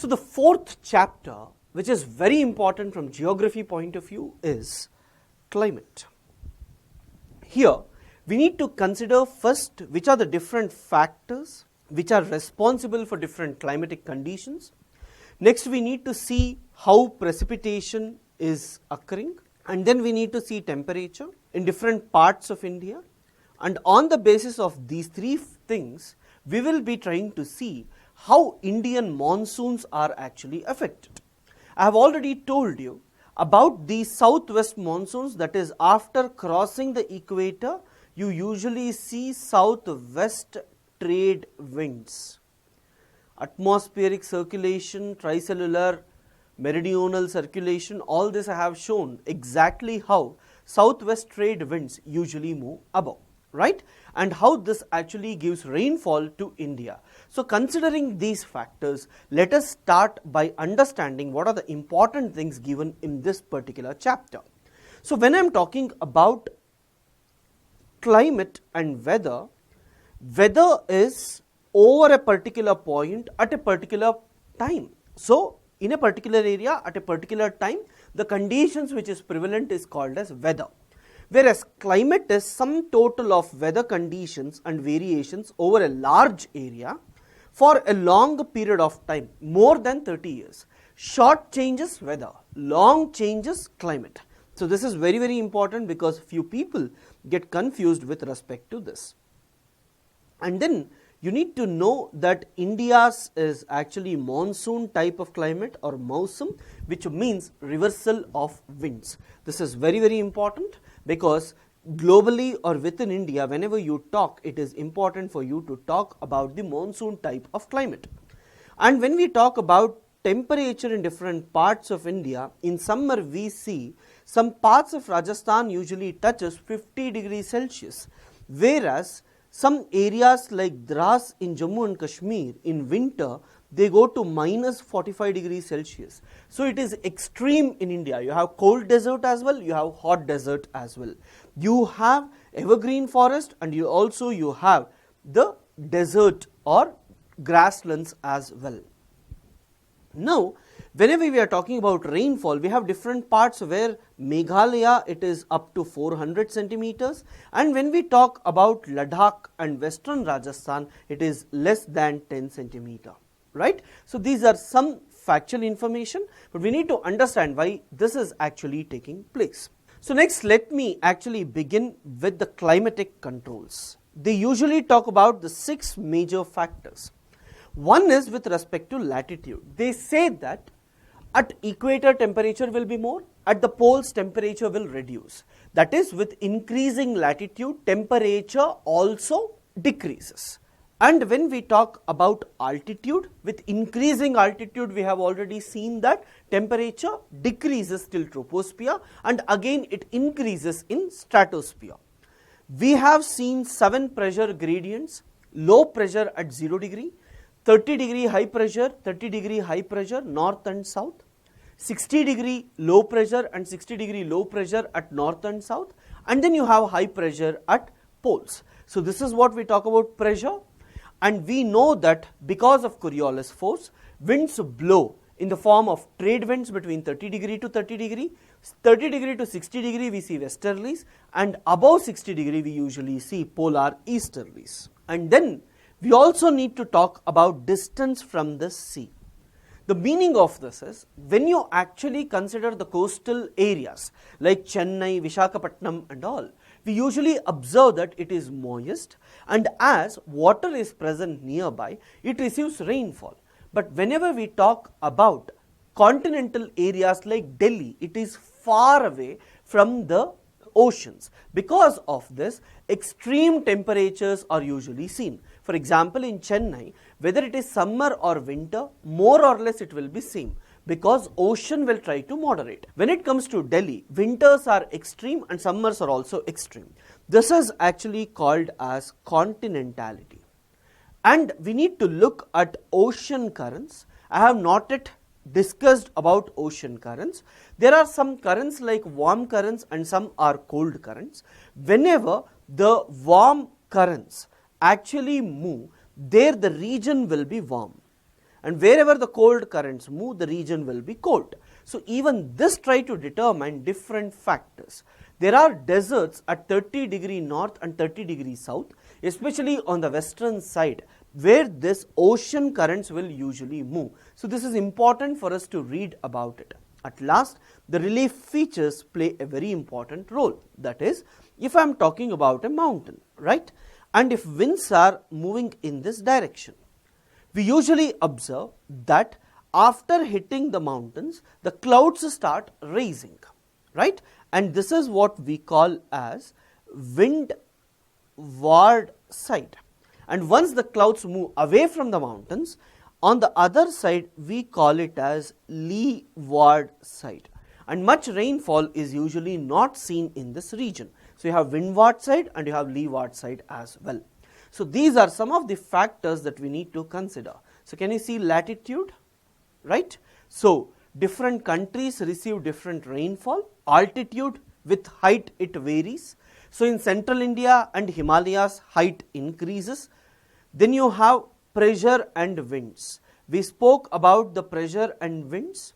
So the fourth chapter, which is very important from geography point of view, is climate. Here we need to consider first which are the different factors which are responsible for different climatic conditions. Next we need to see how precipitation is occurring, and then we need to see temperature in different parts of India, and on the basis of these three things we will be trying to see how Indian monsoons are actually affected. I have already told you about the southwest monsoons, that is after crossing the equator you usually see southwest trade winds. Atmospheric circulation, tricellular, meridional circulation, all this I have shown exactly how southwest trade winds usually move above, right? And how this actually gives rainfall to India. So considering these factors, let us start by understanding what are the important things given in this particular chapter. So when I am talking about climate and weather, weather is over a particular point at a particular time. So in a particular area at a particular time, the conditions which is prevalent is called as weather. Whereas climate is sum total of weather conditions and variations over a large area for a long period of time, more than 30 years. Short changes weather, long changes climate. So this is very, very important because few people get confused with respect to this. And then you need to know that India's is actually monsoon type of climate or mausam, which means reversal of winds. This is very, very important because globally or within India, whenever you talk, it is important for you to talk about the monsoon type of climate. And when we talk about temperature in different parts of India, in summer we see some parts of Rajasthan usually touches 50 degrees Celsius, whereas some areas like Dras in Jammu and Kashmir in winter they go to minus 45 degrees Celsius. So it is extreme in India. You have cold desert as well, you have hot desert as well. You have evergreen forest and you have the desert or grasslands as well. Now, whenever we are talking about rainfall, we have different parts where Meghalaya it is up to 400 centimeters, and when we talk about Ladakh and western Rajasthan, it is less than 10 centimeter, right? So these are some factual information, but we need to understand why this is actually taking place. So next, let me actually begin with the climatic controls. They usually talk about the 6 major factors. One is with respect to latitude. They say that at equator temperature will be more, at the poles temperature will reduce. That is, with increasing latitude temperature also decreases. And when we talk about altitude, with increasing altitude we have already seen that temperature decreases till troposphere and again it increases in stratosphere. We have seen 7 pressure gradients: low pressure at 0 degree, 30 degree high pressure, 30 degree high pressure north and south, 60 degree low pressure and 60 degree low pressure at north and south, and then you have high pressure at poles. So this is what we talk about pressure, and we know that because of Coriolis force, winds blow in the form of trade winds between 30 degree to 30 degree, 30 degree to 60 degree we see westerlies, and above 60 degree we usually see polar easterlies. And then we also need to talk about distance from the sea. The meaning of this is, when you actually consider the coastal areas like Chennai, Visakhapatnam and all, we usually observe that it is moist, and as water is present nearby, it receives rainfall. But whenever we talk about continental areas like Delhi, it is far away from the oceans. Because of this, extreme temperatures are usually seen. For example, in Chennai, whether it is summer or winter, more or less it will be same, because ocean will try to moderate. When it comes to Delhi, winters are extreme and summers are also extreme. This is actually called as continentality. And we need to look at ocean currents. I have not yet discussed about ocean currents. There are some currents like warm currents and some are cold currents. Whenever the warm currents actually move, there the region will be warm, and wherever the cold currents move, the region will be cold. So even this try to determine different factors. There are deserts at 30 degree north and 30 degree south, especially on the western side, where this ocean currents will usually move. So this is important for us to read about it. At last, the relief features play a very important role. That is, if I am talking about a mountain, right, and if winds are moving in this direction, we usually observe that after hitting the mountains, the clouds start rising, right, and this is what we call as windward side. And once the clouds move away from the mountains, on the other side we call it as leeward side, and much rainfall is usually not seen in this region. So you have windward side and you have leeward side as well. So these are some of the factors that we need to consider. So can you see latitude, right? So different countries receive different rainfall. Altitude, with height it varies. So in central India and Himalayas, height increases. Then you have pressure and winds. We spoke about the pressure and winds.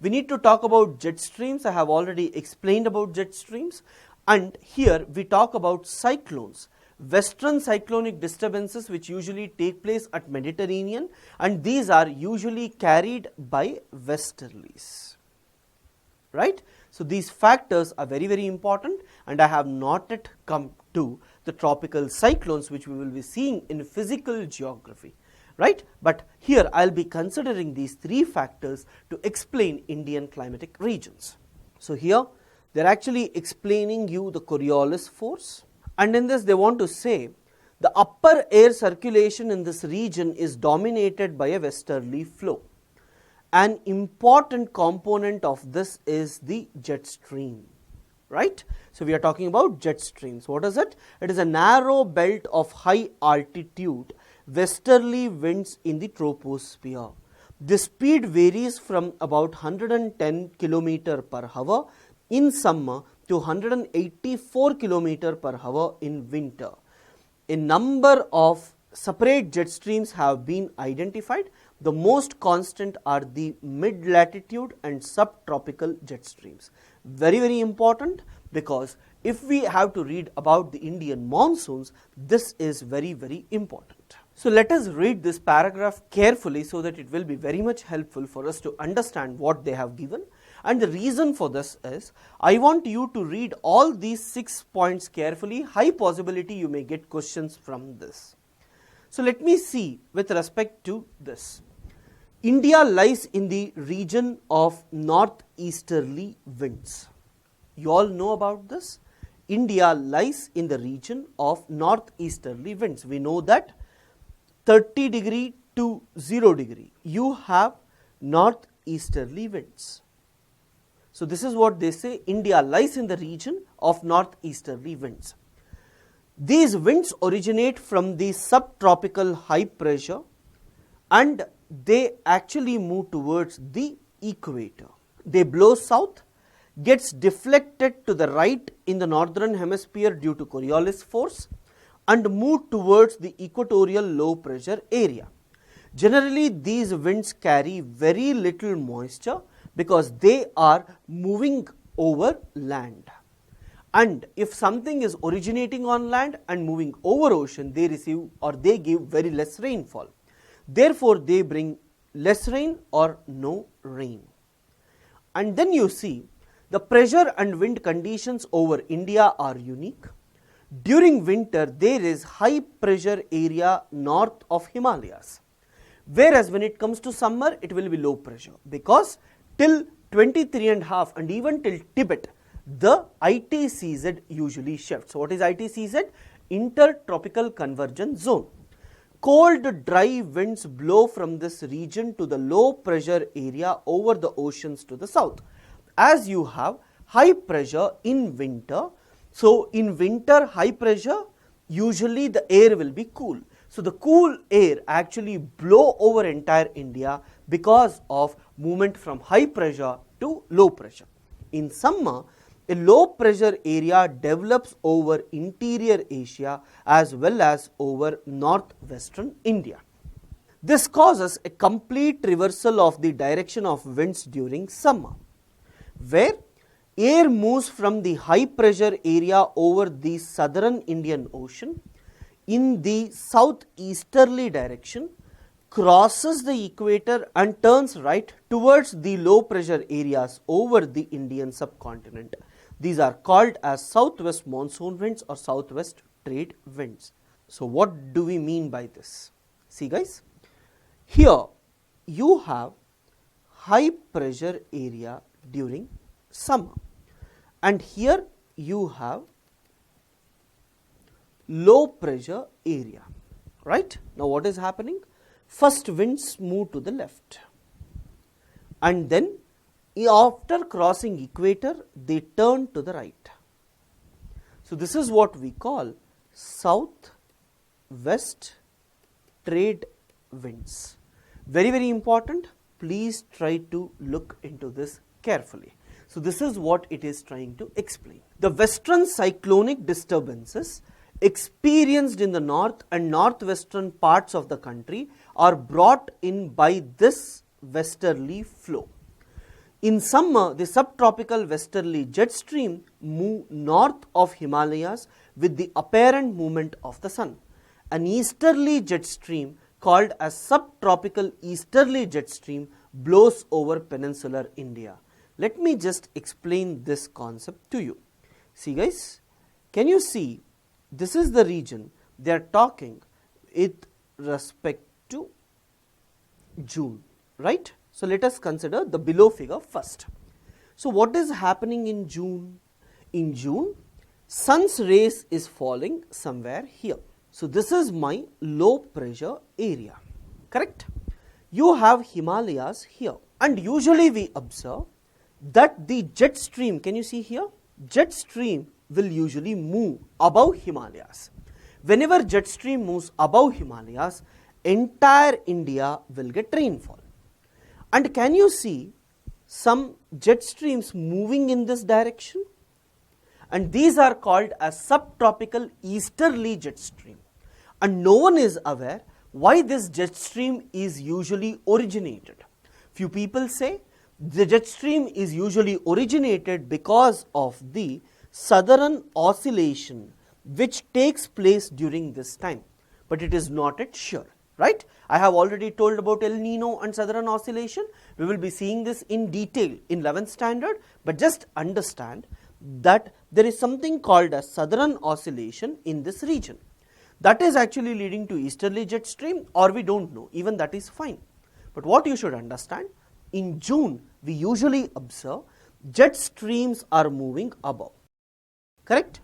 We need to talk about jet streams. I have already explained about jet streams. And here we talk about cyclones, western cyclonic disturbances which usually take place at Mediterranean, and these are usually carried by westerlies, right? So these factors are very, very important, and I have not yet come to the tropical cyclones which we will be seeing in physical geography, right? But here I will be considering these three factors to explain Indian climatic regions. So here they are actually explaining you the Coriolis force, and in this they want to say the upper air circulation in this region is dominated by a westerly flow. An important component of this is the jet stream, right? So we are talking about jet streams. What is it? It is a narrow belt of high altitude westerly winds in the troposphere. The speed varies from about 110 km per hour in summer to 184 km per hour in winter. A number of separate jet streams have been identified. The most constant are the mid-latitude and subtropical jet streams. Very, very important, because if we have to read about the Indian monsoons, this is very, very important. So let us read this paragraph carefully so that it will be very much helpful for us to understand what they have given. And the reason for this is, I want you to read all these 6 points carefully. High possibility you may get questions from this. So let me see with respect to this. India lies in the region of northeasterly winds. You all know about this. India lies in the region of northeasterly winds. We know that 30 degree to 0 degree, you have northeasterly winds. So this is what they say, India lies in the region of northeasterly winds. These winds originate from the subtropical high pressure and they actually move towards the equator. They blow south, gets deflected to the right in the northern hemisphere due to Coriolis force, and move towards the equatorial low pressure area. Generally, these winds carry very little moisture because they are moving over land. And if something is originating on land and moving over ocean, they receive or they give very less rainfall. Therefore, they bring less rain or no rain. And then you see the pressure and wind conditions over India are unique. During winter, there is high pressure area north of Himalayas, whereas when it comes to summer, it will be low pressure, because till 23.5 and even till Tibet, the ITCZ usually shifts. So what is ITCZ? Intertropical Convergence Zone. Cold, dry winds blow from this region to the low pressure area over the oceans to the south. As you have high pressure in winter, so in winter high pressure, usually the air will be cool. So the cool air actually blow over entire India because of movement from high pressure to low pressure. In summer, a low pressure area develops over interior Asia as well as over northwestern India. This causes a complete reversal of the direction of winds during summer, where air moves from the high pressure area over the southern Indian Ocean in the southeasterly direction, crosses the equator and turns right towards the low pressure areas over the Indian subcontinent. These are called as southwest monsoon winds or southwest trade winds. So what do we mean by this? See guys, here you have high pressure area during summer, and here you have low pressure area, right? Now what is happening? First winds move to the left, and then after crossing equator they turn to the right. So this is what we call south west trade winds. Very important. Please try to look into this carefully. So this is what it is trying to explain. The western cyclonic disturbances experienced in the north and northwestern parts of the country are brought in by this westerly flow. In summer, the subtropical westerly jet stream move north of Himalayas with the apparent movement of the sun. An easterly jet stream called as subtropical easterly jet stream blows over peninsular India. Let me just explain this concept to you. See guys, can you see this is the region they are talking with respect to June, right? So let us consider the below figure first. So what is happening in June? In June, sun's rays is falling somewhere here. So this is my low pressure area, correct? You have Himalayas here, and usually we observe that the jet stream, can you see here? Jet stream will usually move above Himalayas. Whenever jet stream moves above Himalayas, entire India will get rainfall. And can you see some jet streams moving in this direction? And these are called as subtropical easterly jet stream. And no one is aware why this jet stream is usually originated. Few people say the jet stream is usually originated because of the southern oscillation which takes place during this time, but it is not yet sure, right? I have already told about El Nino and southern oscillation. We will be seeing this in detail in 11th standard, but just understand that there is something called as southern oscillation in this region. That is actually leading to easterly jet stream, or we don't know, even that is fine. But what you should understand, in June we usually observe jet streams are moving above, correct?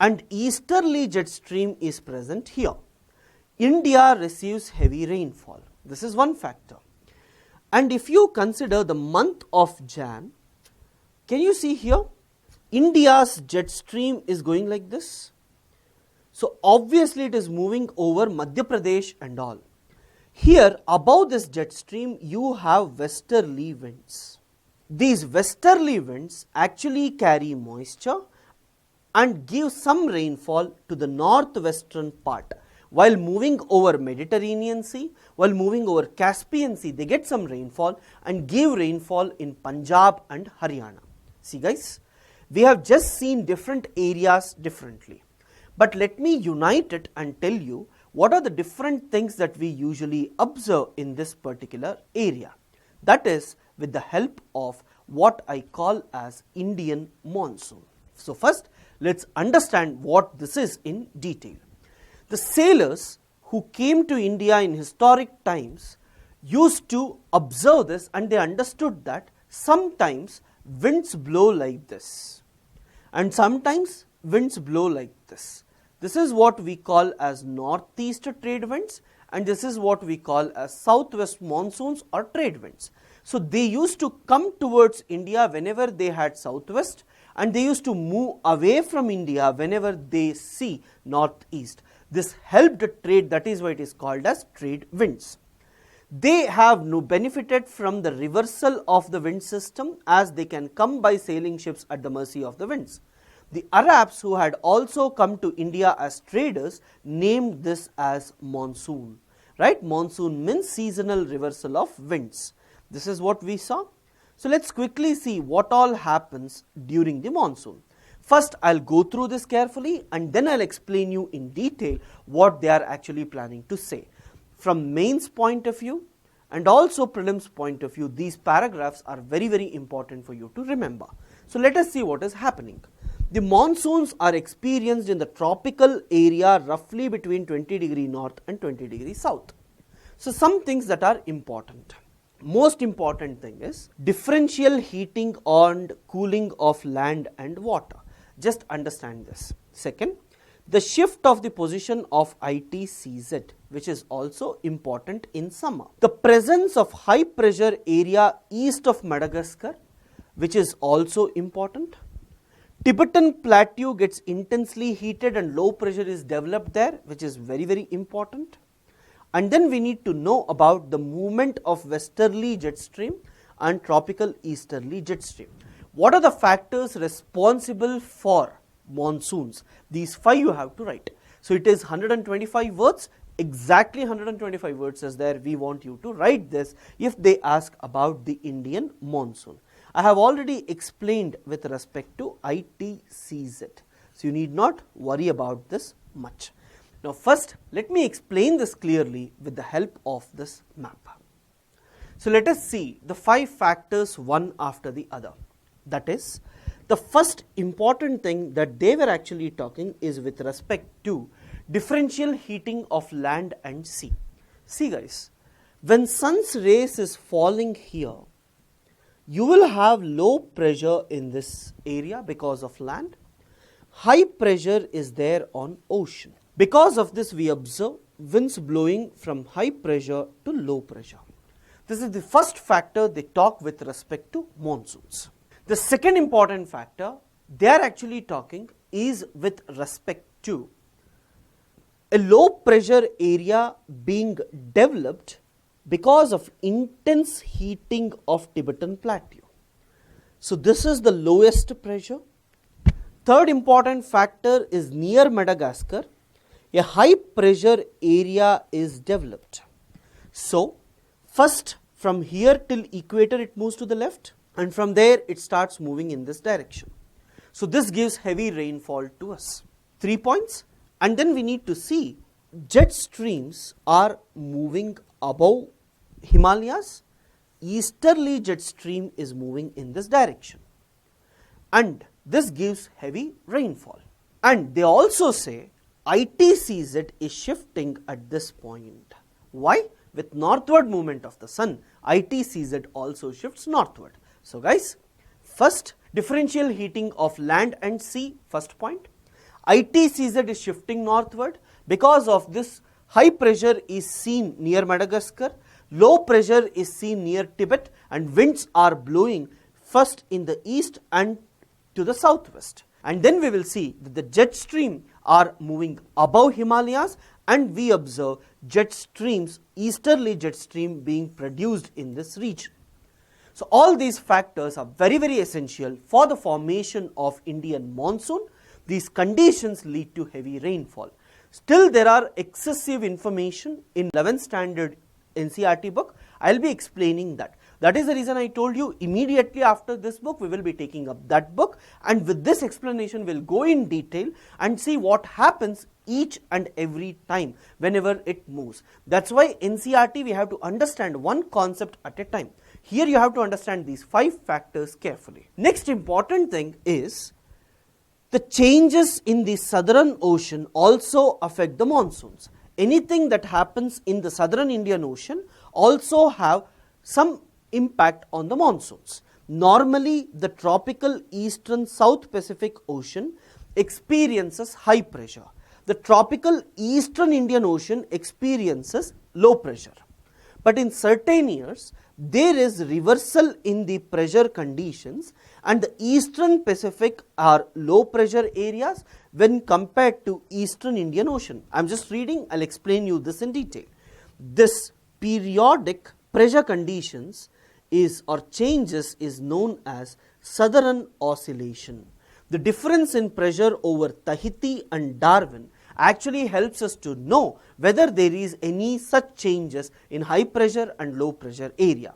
And easterly jet stream is present here. India receives heavy rainfall. This is one factor. And if you consider the month of Jan, can you see here? India's jet stream is going like this. So obviously it is moving over Madhya Pradesh and all. Here above this jet stream you have westerly winds. These westerly winds actually carry moisture and give some rainfall to the northwestern part. While moving over Mediterranean Sea, while moving over Caspian Sea, they get some rainfall and give rainfall in Punjab and Haryana. See guys, we have just seen different areas differently. But let me unite it and tell you what are the different things that we usually observe in this particular area. That is with the help of what I call as Indian monsoon. So first, let's understand what this is in detail. The sailors who came to India in historic times used to observe this, and they understood that sometimes winds blow like this and sometimes winds blow like this. This is what we call as northeast trade winds, and this is what we call as southwest monsoons or trade winds. So they used to come towards India whenever they had southwest, and they used to move away from India whenever they see northeast. This helped trade, that is why it is called as trade winds. They have benefited from the reversal of the wind system, as they can come by sailing ships at the mercy of the winds. The Arabs, who had also come to India as traders, named this as monsoon. right? Monsoon means seasonal reversal of winds. This is what we saw. So let's quickly see what all happens during the monsoon. First, I'll go through this carefully and then I'll explain you in detail what they are actually planning to say. From mains point of view and also prelims point of view, these paragraphs are very, very important for you to remember. So let us see what is happening. The monsoons are experienced in the tropical area roughly between 20 degree north and 20 degree south. So some things that are important. Most important thing is differential heating and cooling of land and water. Just understand this. Second, the shift of the position of ITCZ, which is also important in summer. The presence of high pressure area east of Madagascar, which is also important. Tibetan plateau gets intensely heated and low pressure is developed there, which is very, very important. And then we need to know about the movement of westerly jet stream and tropical easterly jet stream. What are the factors responsible for monsoons? These 5 you have to write. So it is 125 words, exactly 125 words is there. We want you to write this if they ask about the Indian monsoon. I have already explained with respect to ITCZ. So you need not worry about this much. Now first, let me explain this clearly with the help of this map. So let us see the 5 factors one after the other. That is, the first important thing that they were actually talking is with respect to differential heating of land and sea. See guys, when sun's rays is falling here, you will have low pressure in this area because of land. High pressure is there on ocean. Because of this, we observe winds blowing from high pressure to low pressure. This is the first factor they talk with respect to monsoons. The second important factor they are actually talking is with respect to a low pressure area being developed because of intense heating of Tibetan plateau. So this is the lowest pressure. Third important factor is near Madagascar, a high pressure area is developed. So first from here till equator it moves to the left and from there it starts moving in this direction. So this gives heavy rainfall to us. 3 points. And then we need to see jet streams are moving above Himalayas. Easterly jet stream is moving in this direction. And this gives heavy rainfall. And they also say ITCZ is shifting at this point. Why? With northward movement of the sun, ITCZ also shifts northward. So guys, first differential heating of land and sea, first point. ITCZ is shifting northward. Because of this, high pressure is seen near Madagascar, low pressure is seen near Tibet, and winds are blowing first in the east and to the southwest. And then we will see that the jet stream are moving above Himalayas and we observe jet streams, easterly jet stream being produced in this region. So all these factors are very, very essential for the formation of Indian monsoon. These conditions lead to heavy rainfall. Still there are excessive information in 11th standard NCERT book. I will be explaining that. That is the reason I told you immediately after this book we will be taking up that book, and with this explanation we will go in detail and see what happens each and every time whenever it moves. That's why NCERT we have to understand one concept at a time. Here you have to understand these 5 factors carefully. Next important thing is the changes in the southern ocean also affect the monsoons. Anything that happens in the southern Indian Ocean also have some impact on the monsoons. Normally the tropical eastern South Pacific Ocean experiences high pressure. The tropical eastern Indian Ocean experiences low pressure. But in certain years, there is reversal in the pressure conditions and the eastern Pacific are low pressure areas when compared to eastern Indian Ocean. I am just reading, I will explain you this in detail. This periodic pressure conditions is or changes is known as southern oscillation. The difference in pressure over Tahiti and Darwin actually helps us to know whether there is any such changes in high pressure and low pressure area.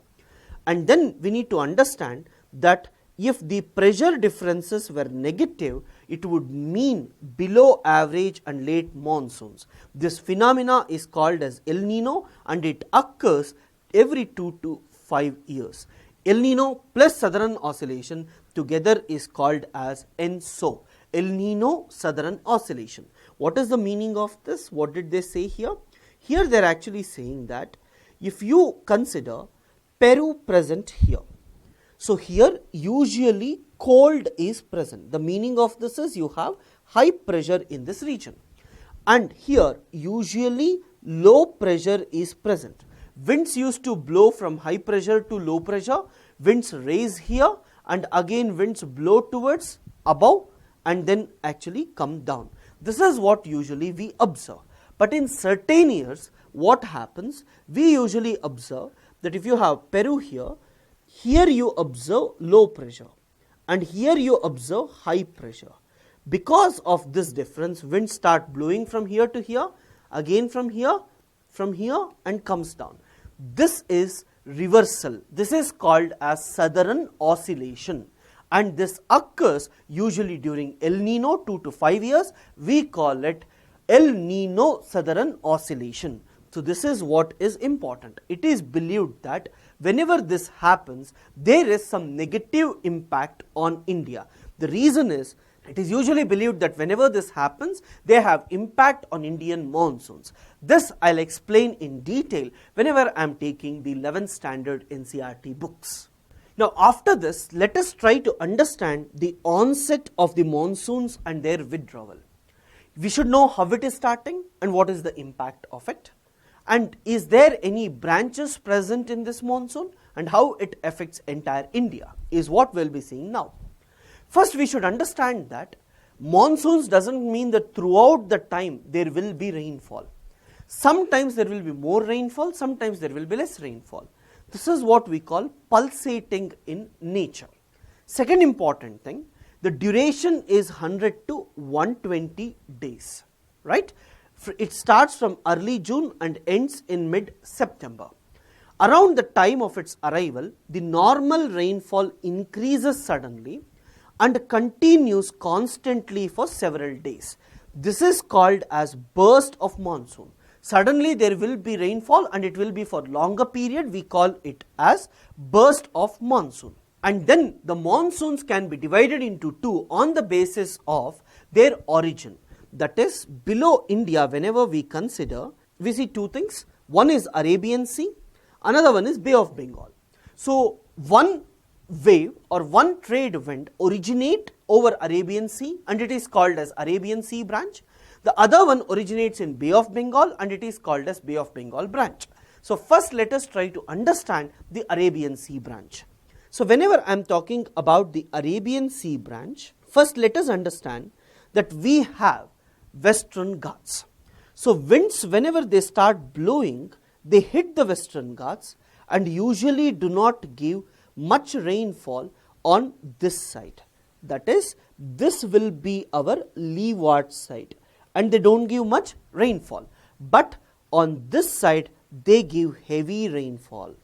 And then we need to understand that if the pressure differences were negative, it would mean below average and late monsoons. This phenomena is called as El Nino and it occurs every 2 to 5 years. El Nino plus Southern Oscillation together is called as ENSO, El Nino Southern Oscillation. What is the meaning of this? What did they say here? Here they are actually saying that if you consider Peru present here, so here usually cold is present. The meaning of this is you have high pressure in this region, and here usually low pressure is present. Winds used to blow from high pressure to low pressure, winds raise here and again winds blow towards above and then actually come down. This is what usually we observe. But in certain years, what happens? We usually observe that if you have Peru here, here you observe low pressure and here you observe high pressure. Because of this difference, winds start blowing from here to here, again from here and comes down. This is reversal. This is called as Southern Oscillation, and this occurs usually during El Nino 2 to 5 years. We call it El Nino Southern Oscillation. So this is what is important. It is believed that whenever this happens, there is some negative impact on India. The reason is, it is usually believed that whenever this happens, they have impact on Indian monsoons. This I'll explain in detail whenever I am taking the 11th standard NCERT books. Now after this, let us try to understand the onset of the monsoons and their withdrawal. We should know how it is starting and what is the impact of it. And is there any branches present in this monsoon and how it affects entire India is what we'll be seeing now. First, we should understand that monsoons doesn't mean that throughout the time there will be rainfall. Sometimes there will be more rainfall, sometimes there will be less rainfall. This is what we call pulsating in nature. Second important thing, the duration is 100 to 120 days, right? It starts from early June and ends in mid-September. Around the time of its arrival, the normal rainfall increases suddenly and continues constantly for several days. This is called as burst of monsoon. Suddenly there will be rainfall and it will be for longer period. We call it as burst of monsoon. And then the monsoons can be divided into two on the basis of their origin. That is, below India, whenever we consider, we see two things. One is Arabian Sea, another one is Bay of Bengal. So one wave or one trade wind originate over Arabian Sea and it is called as Arabian Sea branch. The other one originates in Bay of Bengal and it is called as Bay of Bengal branch. So first let us try to understand the Arabian Sea branch. So whenever I am talking about the Arabian Sea branch, first let us understand that we have Western Ghats. So winds, whenever they start blowing, they hit the Western Ghats and usually do not give much rainfall on this side. That is, this will be our leeward side and they don't give much rainfall. But on this side, they give heavy rainfall,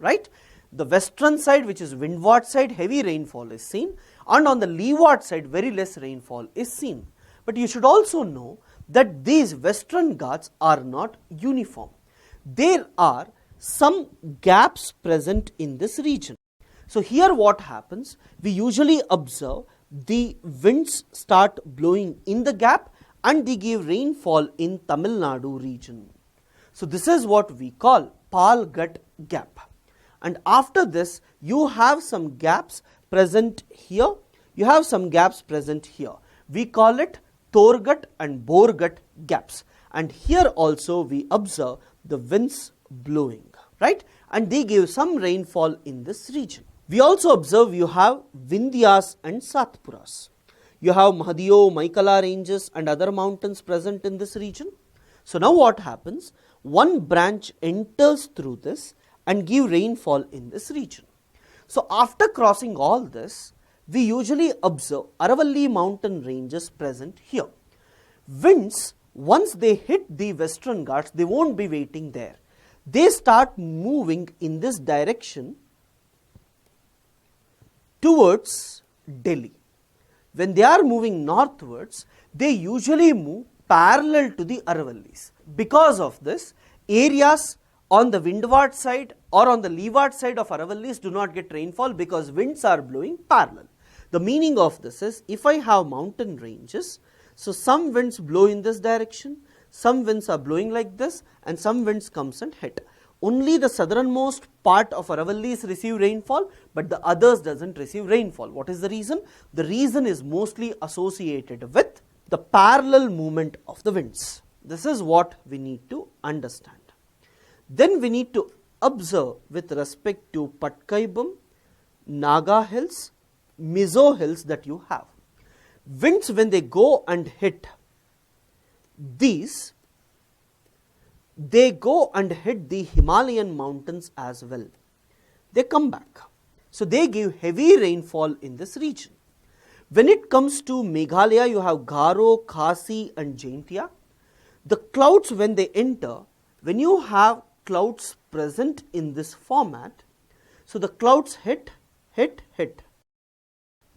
right? The western side, which is windward side, heavy rainfall is seen, and on the leeward side, very less rainfall is seen. But you should also know that these Western Ghats are not uniform. There are some gaps present in this region. So here what happens, we usually observe the winds start blowing in the gap and they give rainfall in Tamil Nadu region. So this is what we call Palghat gap. And after this, you have some gaps present here, you have some gaps present here. We call it Torghat and Borghat gaps. And here also we observe the winds blowing, right? And they give some rainfall in this region. We also observe you have Vindhyas and Satpuras. You have Mahadeo, Maikala ranges and other mountains present in this region. So now what happens? One branch enters through this and give rainfall in this region. So after crossing all this, we usually observe Aravalli mountain ranges present here. Winds Once they hit the Western Ghats, they won't be waiting there. They start moving in this direction towards Delhi. When they are moving northwards, they usually move parallel to the Aravallis. Because of this, areas on the windward side or on the leeward side of Aravallis do not get rainfall because winds are blowing parallel. The meaning of this is, if I have mountain ranges, so some winds blow in this direction, some winds are blowing like this, and some winds comes and hit. Only the southernmost part of Aravallis receive rainfall, but the others doesn't receive rainfall. What is the reason? The reason is mostly associated with the parallel movement of the winds. This is what we need to understand. Then we need to observe with respect to Patkaibum, Naga Hills, Mizo Hills that you have. Winds, when they go and hit these, they go and hit the Himalayan mountains as well. They come back. So they give heavy rainfall in this region. When it comes to Meghalaya, you have Garo, Khasi and Jaintia. The clouds, when they enter, when you have clouds present in this format, so the clouds hit,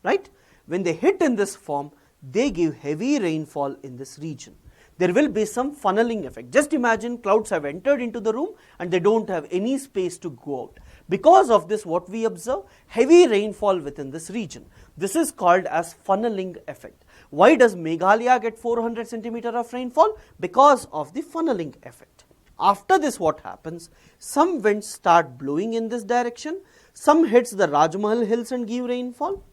right? When they hit in this form, they give heavy rainfall in this region. There will be some funneling effect. Just imagine clouds have entered into the room and they don't have any space to go out. Because of this, what we observe? Heavy rainfall within this region. This is called as funneling effect. Why does Meghalaya get 400 centimeter of rainfall? Because of the funneling effect. After this, what happens? Some winds start blowing in this direction. Some hits the Rajmahal hills and give rainfall,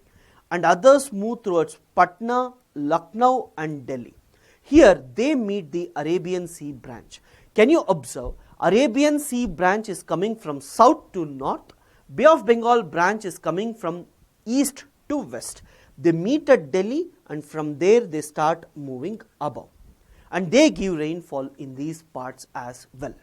and others move towards Patna, Lucknow and Delhi. Here they meet the Arabian Sea branch. Can you observe? Arabian Sea branch is coming from south to north. Bay of Bengal branch is coming from east to west. They meet at Delhi and from there they start moving above. And they give rainfall in these parts as well.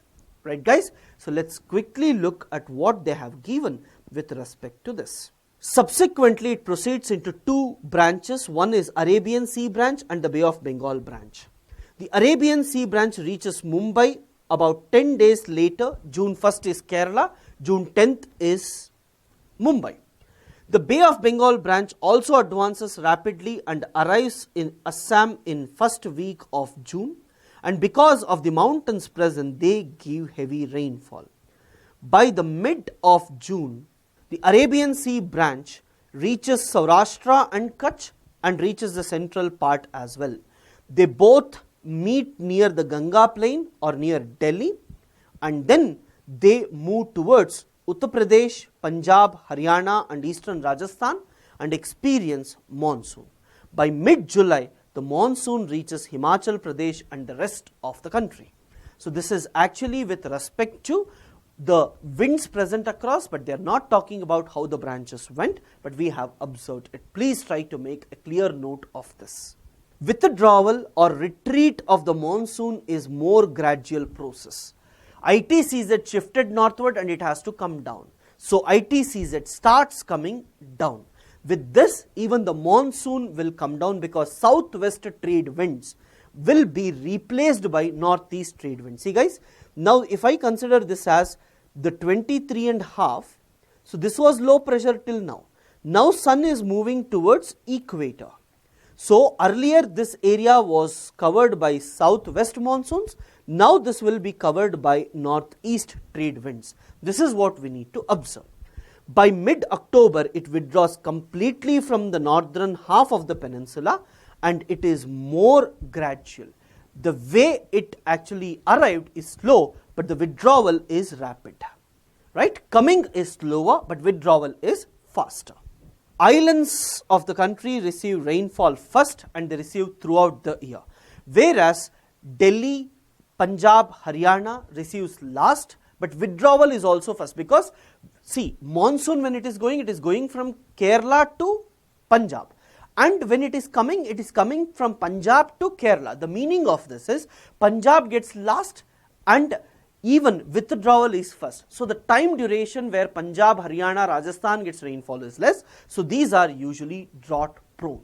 Right guys? So let's quickly look at what they have given with respect to this. Subsequently, it proceeds into two branches. One is Arabian Sea branch and the Bay of Bengal branch. The Arabian Sea branch reaches Mumbai about 10 days later. June 1st is Kerala, June 10th is Mumbai. The Bay of Bengal branch also advances rapidly and arrives in Assam in first week of June, and because of the mountains present, they give heavy rainfall. By the mid of June, the Arabian Sea branch reaches Saurashtra and Kutch and reaches the central part as well. They both meet near the Ganga plain or near Delhi, and then they move towards Uttar Pradesh, Punjab, Haryana and eastern Rajasthan and experience monsoon. By mid-July, the monsoon reaches Himachal Pradesh and the rest of the country. So this is actually with respect to the winds present across, but they are not talking about how the branches went, but we have observed it. Please try to make a clear note of this. Withdrawal or retreat of the monsoon is more gradual process. ITCZ shifted northward and it has to come down. So ITCZ starts coming down. With this, even the monsoon will come down because southwest trade winds will be replaced by northeast trade winds. See guys, now if I consider this as the 23.5, so this was low pressure till now. Now sun is moving towards equator. So earlier this area was covered by southwest monsoons. Now this will be covered by northeast trade winds. This is what we need to observe. By mid-October, it withdraws completely from the northern half of the peninsula and it is more gradual. The way it actually arrived is slow, but the withdrawal is rapid. Right? Coming is slower, but withdrawal is faster. Islands of the country receive rainfall first and they receive throughout the year. Whereas Delhi, Punjab, Haryana receives last, but withdrawal is also first because see, monsoon when it is going from Kerala to Punjab. And when it is coming from Punjab to Kerala. The meaning of this is Punjab gets last and even withdrawal is first. So the time duration where Punjab, Haryana, Rajasthan gets rainfall is less. So these are usually drought prone.